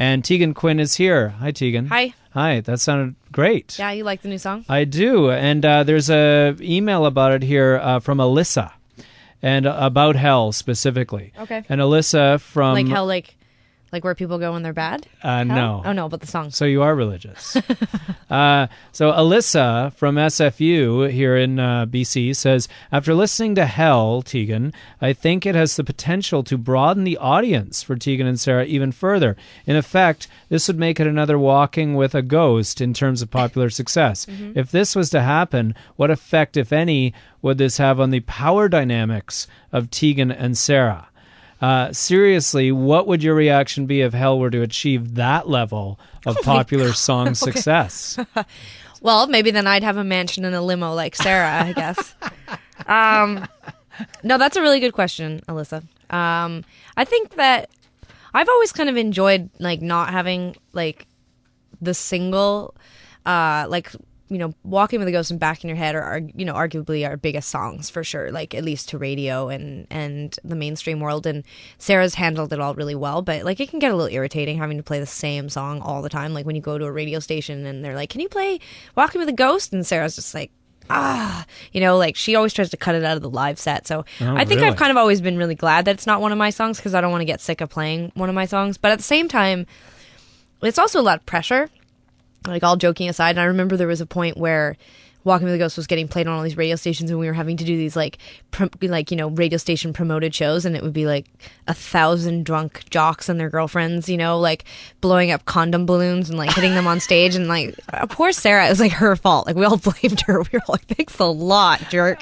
And Tegan Quin is here. Hi, Tegan. Hi. Hi, that sounded great. Yeah, you like the new song? I do. And there's a email about it here from Alyssa, and about hell specifically. Okay. And Alyssa from... Like hell, like where people go when they're bad? No. Oh, no, but the song. So you are religious. So Alyssa from SFU here in BC says, after listening to Hell, Tegan, I think it has the potential to broaden the audience for Tegan and Sara even further. In effect, this would make it another Walking with a Ghost in terms of popular success. Mm-hmm. If this was to happen, what effect, if any, would this have on the power dynamics of Tegan and Sara? Seriously, what would your reaction be if Hell were to achieve that level of popular song success? Well, maybe then I'd have a mansion and a limo like Sara, I guess. No, that's a really good question, Alyssa. I think that I've always kind of enjoyed like not having like the single, Walking with a Ghost and Back in Your Head are arguably our biggest songs for sure, like at least to radio and the mainstream world. And Sarah's handled it all really well, but like it can get a little irritating having to play the same song all the time. Like when you go to a radio station and they're like, can you play Walking with a Ghost? And Sarah's just like, like she always tries to cut it out of the live set. So I think I've kind of always been really glad that it's not one of my songs because I don't want to get sick of playing one of my songs. But at the same time, it's also a lot of pressure. Like all joking aside, and I remember there was a point where Walking with a Ghost was getting played on all these radio stations, and we were having to do these radio station promoted shows, and it would be like 1,000 drunk jocks and their girlfriends, like blowing up condom balloons and like hitting them on stage, and like poor Sara, it was like her fault. Like we all blamed her. We were like, thanks a lot, jerk.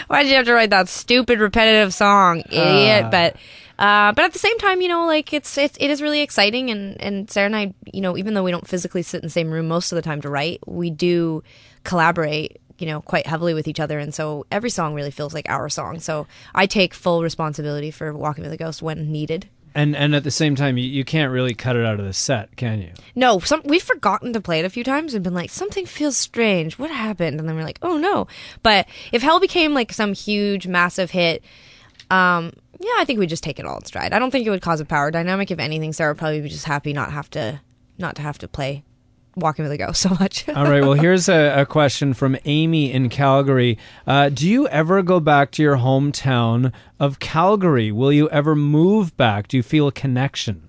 Why did you have to write that stupid repetitive song, idiot? But at the same time, it is really exciting, and Sara and I, even though we don't physically sit in the same room most of the time to write, we do collaborate, quite heavily with each other, and so every song really feels like our song. So I take full responsibility for Walking with a Ghost when needed. And at the same time, you can't really cut it out of the set, can you? No, we've forgotten to play it a few times and been like, something feels strange. What happened? And then we're like, oh no. But if Hell became like some huge, massive hit, yeah, I think we'd just take it all in stride. I don't think it would cause a power dynamic. If anything, Sara would probably be just happy not to have to play Walking with a Ghost so much. All right, well, here's a question from Amy in Calgary. Do you ever go back to your hometown of Calgary? Will you ever move back? Do you feel a connection?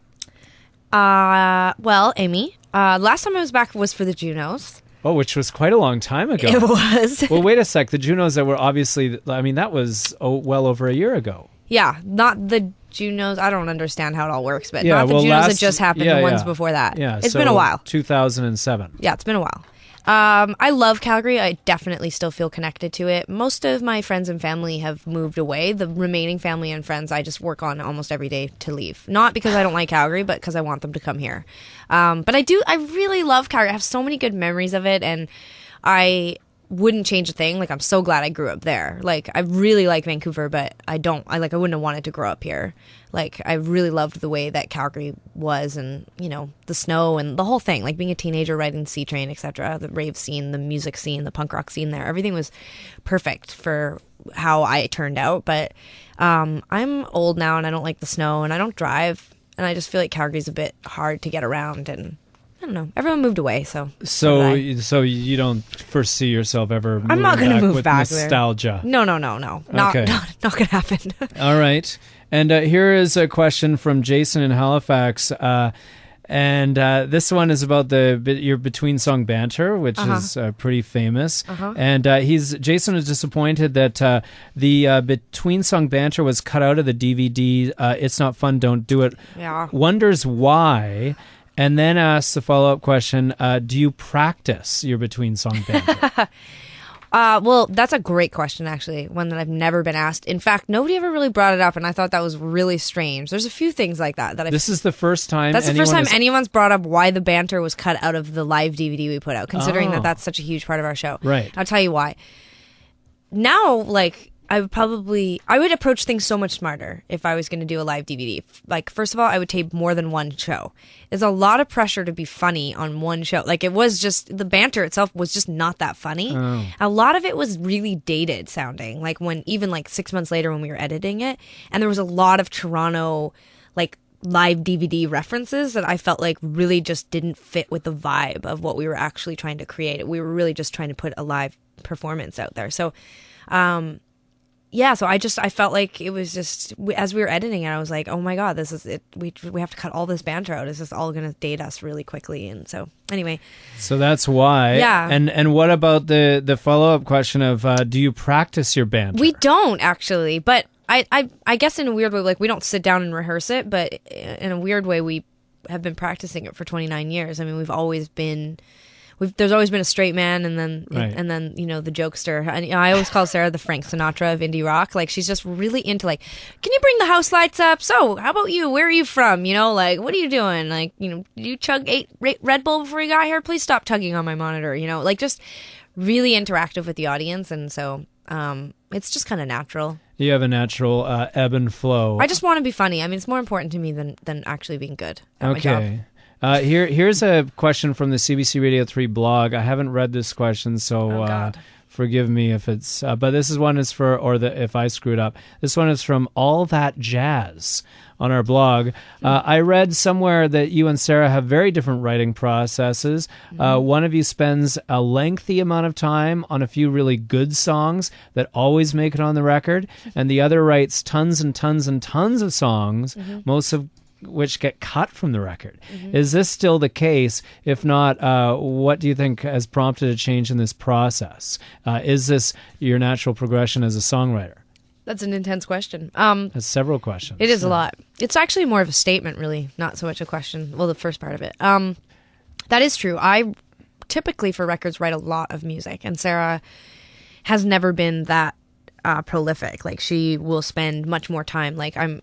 Well, Amy, last time I was back was for the Junos. Oh, which was quite a long time ago. It was. Well, wait a sec. The Junos that were obviously, that was well over a year ago. Yeah, not the Junos. I don't understand how it all works, but not the Junos that just happened, the ones before that. Yeah, it's been a while. 2007. Yeah, it's been a while. I love Calgary. I definitely still feel connected to it. Most of my friends and family have moved away. The remaining family and friends I just work on almost every day to leave. Not because I don't like Calgary, but because I want them to come here. But I really love Calgary. I have so many good memories of it, and I wouldn't change a thing. Like, I'm so glad I grew up there. Like, I really like Vancouver, but I wouldn't have wanted to grow up here. Like, I really loved the way that Calgary was, and, the snow and the whole thing, like being a teenager riding the C train, etc. The rave scene, the music scene, the punk rock scene there. Everything was perfect for how I turned out. But I'm old now, and I don't like the snow, and I don't drive, and I just feel like Calgary's a bit hard to get around, and I don't know. Everyone moved away, so you don't foresee yourself ever moving I'm not going to move with back nostalgia. There. No. Not going to happen. All right. And here is a question from Jason in Halifax. And this one is about your between song banter, which is pretty famous. And Jason is disappointed that the between song banter was cut out of the DVD. It's not fun. Don't do it. Yeah. Wonders why. And then asks the follow-up question, do you practice your between-song banter? Well, that's a great question, actually, one that I've never been asked. In fact, nobody ever really brought it up, and I thought that was really strange. There's a few things like that. This is the first time anyone's brought up why the banter was cut out of the live DVD we put out, considering that that's such a huge part of our show. Right. I'll tell you why. Now, I would approach things so much smarter if I was going to do a live DVD. Like, first of all, I would tape more than one show. There's a lot of pressure to be funny on one show. Like, it was just, the banter itself was just not that funny. Oh. A lot of it was really dated sounding. Like, even 6 months later when we were editing it. And there was a lot of Toronto, live DVD references that I felt like really just didn't fit with the vibe of what we were actually trying to create. We were really just trying to put a live performance out there. So, so I felt like it was just, as we were editing it, I was like, oh my God, this is it. We have to cut all this banter out. This is all going to date us really quickly. And so anyway. So that's why. Yeah. And what about the follow-up question of, do you practice your banter? We don't actually, but I guess in a weird way, like we don't sit down and rehearse it, but in a weird way, we have been practicing it for 29 years. I mean, there's always been a straight man, and then the jokester. And I always call Sara the Frank Sinatra of indie rock. Like, she's just really into, like, can you bring the house lights up? So how about you? Where are you from? Like, what are you doing? Like, did you chug 8 Red Bull before you got here? Please stop tugging on my monitor. Like, just really interactive with the audience. And so it's just kind of natural. You have a natural ebb and flow. I just want to be funny. I mean, it's more important to me than actually being good at my job. Here's a question from the CBC Radio 3 blog. I haven't read this question, so forgive me if it's... but this one is if I screwed up. This one is from All That Jazz on our blog. I read somewhere that you and Sara have very different writing processes. One of you spends a lengthy amount of time on a few really good songs that always make it on the record, and the other writes tons and tons and tons of songs, most of which get cut from the record. Is this still the case? If not, what do you think has prompted a change in this process? Is this your natural progression as a songwriter? That's an intense question. That's several questions. It is a lot. It's actually more of a statement, really, not so much a question. Well, the first part of it. That is true. I typically, for records, write a lot of music, and Sara has never been that prolific. Like, she will spend much more time. Like, I'm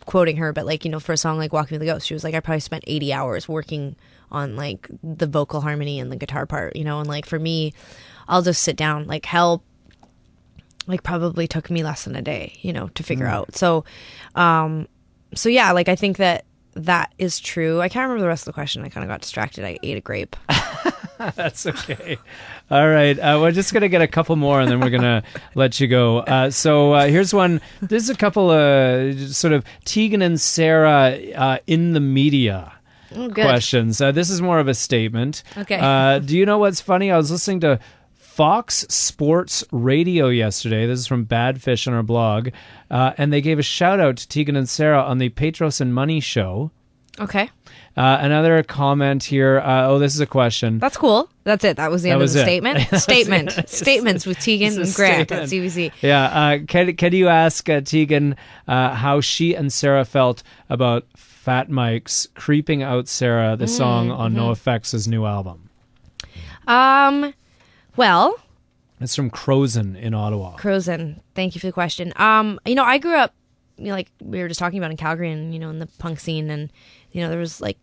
quoting her, but like, for a song like Walking with the Ghost, she was like, I probably spent 80 hours working on like the vocal harmony and the guitar part, and like for me, I'll just sit down. Like Hell, like probably took me less than a day, to figure out. So yeah, like I think that is true. I can't remember the rest of the question. I kind of got distracted. I ate a grape. That's okay. All right. We're just going to get a couple more and then we're going to let you go. So here's one. There's a couple sort of Tegan and Sara in the media questions. This is more of a statement. Okay. Do you know what's funny? I was listening to Fox Sports Radio yesterday. This is from Badfish on our blog. And they gave a shout out to Tegan and Sara on the Petros and Money show. Okay. Another comment here. This is a question. That's cool. That's it. That was the end of the statement. Statements with Tegan and Grant at CBC. Yeah. Can you ask Tegan how she and Sara felt about Fat Mike's Creeping Out Sara, the song on NoFX's new album? Well, it's from Crozen in Ottawa. Crozen. Thank you for the question. I grew up, like we were just talking about in Calgary and, in the punk scene, and, there was like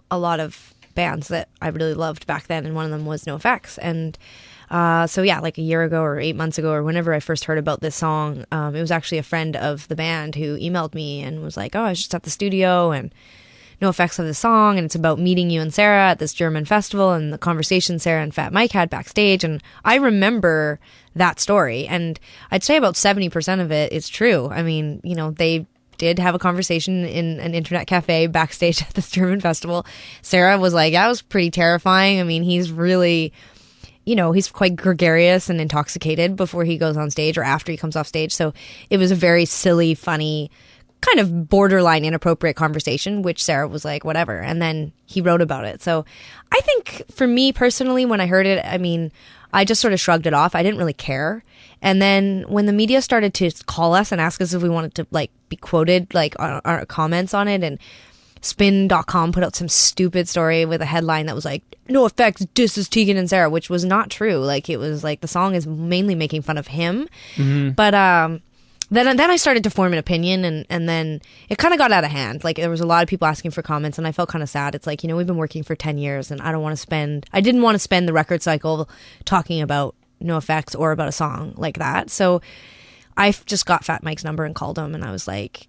a lot of bands that I really loved back then, and one of them was NoFX. And so yeah, like a year ago or 8 months ago or whenever I first heard about this song, it was actually a friend of the band who emailed me and was like, oh, I was just at the studio and NoFX have this song, and it's about meeting you and Sara at this German festival and the conversation Sara and Fat Mike had backstage. And I remember that story, and I'd say about 70% of it is true. I mean, they did have a conversation in an internet cafe backstage at this German festival. Sara was like, that was pretty terrifying. I mean, he's really, he's quite gregarious and intoxicated before he goes on stage or after he comes off stage. So it was a very silly, funny, kind of borderline inappropriate conversation, which Sara was like, whatever. And then he wrote about it. So I think for me personally, when I heard it, I mean, I just sort of shrugged it off. I didn't really care. And then when the media started to call us and ask us if we wanted to like be quoted, like our comments on it, and spin.com put out some stupid story with a headline that was like, NoFX disses Tegan and Sara, which was not true. Like, it was like the song is mainly making fun of him. But then I started to form an opinion, and then it kind of got out of hand. Like, there was a lot of people asking for comments, and I felt kind of sad. It's like, we've been working for 10 years, and I didn't want to spend the record cycle talking about NoFX or about a song like that. So I just got Fat Mike's number and called him, and I was like,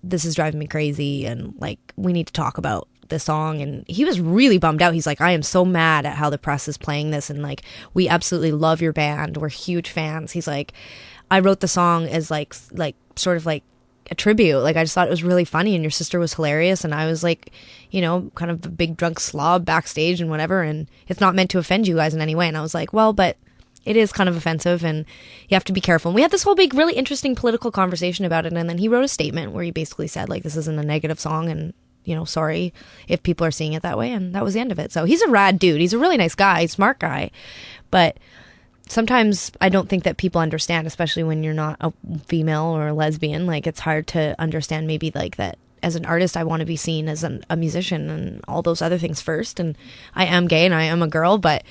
this is driving me crazy, and like, we need to talk about this song. And he was really bummed out. He's like, I am so mad at how the press is playing this, and like, we absolutely love your band. We're huge fans. He's like, I wrote the song as like sort of like a tribute. Like, I just thought it was really funny, and your sister was hilarious, and I was like, you know, kind of a big drunk slob backstage and whatever, and it's not meant to offend you guys in any way. And I was like, well, but it is kind of offensive, and you have to be careful. And we had this whole big, really interesting political conversation about it, and then he wrote a statement where he basically said, like, this isn't a negative song, and, you know, sorry if people are seeing it that way, and that was the end of it. So he's a rad dude. He's a really nice guy, smart guy, but sometimes I don't think that people understand, especially when you're not a female or a lesbian. Like, it's hard to understand maybe like that as an artist, I want to be seen as a musician and all those other things first. And I am gay and I am a girl, but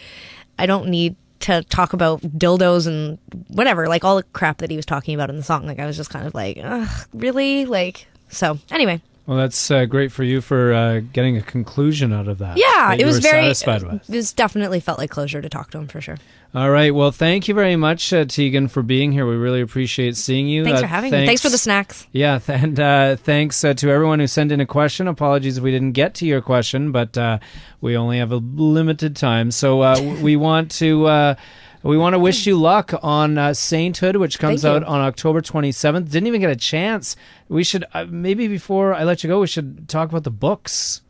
I don't need to talk about dildos and whatever, like all the crap that he was talking about in the song. Like, I was just kind of like, ugh, really? Like, so anyway. Well, that's great for you for getting a conclusion out of that. Yeah, that it was very satisfied with. It was definitely felt like closure to talk to him for sure. All right. Well, thank you very much, Tegan, for being here. We really appreciate seeing you. Thanks for having me. Thanks for the snacks. Yeah, and thanks to everyone who sent in a question. Apologies if we didn't get to your question, but we only have a limited time. So we want to wish you luck on Sainthood, which comes out on October 27th. Didn't even get a chance. We should, maybe before I let you go, we should talk about the books.